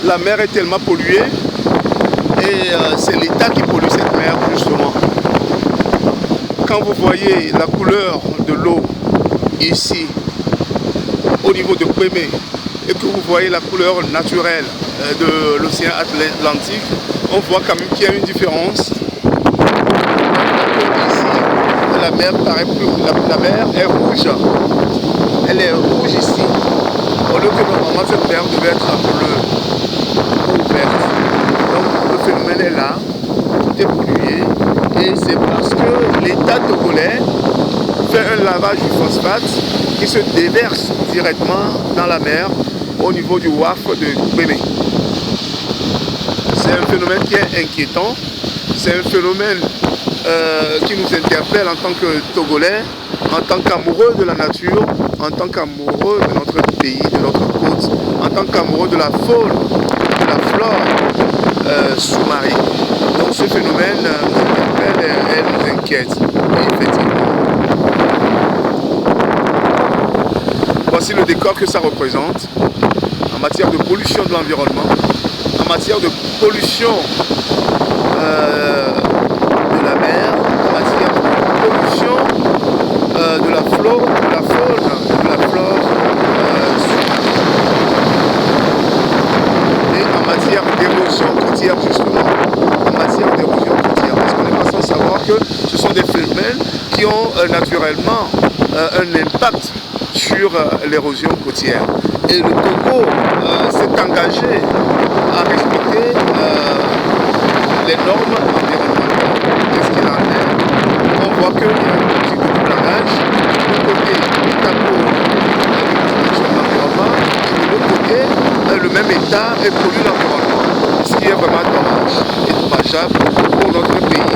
la mer est tellement polluée et c'est l'État qui pollue cette mer justement. Quand vous voyez la couleur de l'eau ici au niveau de Kwémé et que vous voyez la couleur naturelle de l'océan Atlantique, on voit quand même qu'il y a une différence. Ici, la mer paraît plus, la mer est rouge. Elle est rouge ici. Au lieu que normalement cette mer devait être bleue ou verte. Donc le phénomène est là, tout est pollué. Et c'est parce que l'État togolais fait un lavage du phosphate qui se déverse directement dans la mer au niveau du WAF de Kwémé. C'est un phénomène qui est inquiétant, c'est un phénomène qui nous interpelle en tant que Togolais, en tant qu'amoureux de la nature, en tant qu'amoureux de notre pays, de notre côte, en tant qu'amoureux de la faune, de la flore sous-marine. Donc ce phénomène nous interpelle et nous inquiète, effectivement. Voici le décor que ça représente en matière de pollution de l'environnement, en matière de pollution de la mer, en matière de pollution de la flore, de la faune, de la flore sous-marine. Et en matière d'érosion côtière justement, en matière d'érosion côtière, parce qu'on n'est pas sans savoir que ce sont des phénomènes qui ont naturellement un impact sur l'érosion côtière. Et le Togo s'est engagé à respecter les normes environnementales. Qu'est-ce qu'il en est? On voit qu'il y a une politique de couplage. De côté, l'État pour l'utilisation de l'environnement, et de l'autre côté, le même État pollue l'environnement. Ce qui est vraiment dommage et dommageable pour notre pays,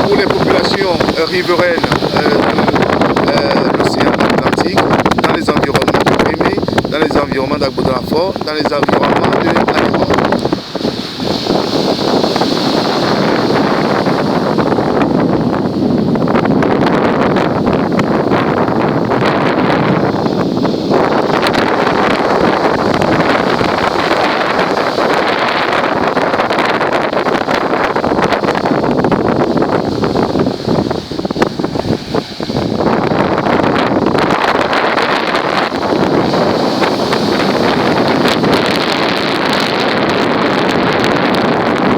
pour les populations riveraines de l'océan Atlantique, dans les environnements de Kwémé, dans les environnements d'Agbo-de-la-Fort, dans les environnements de Alémon.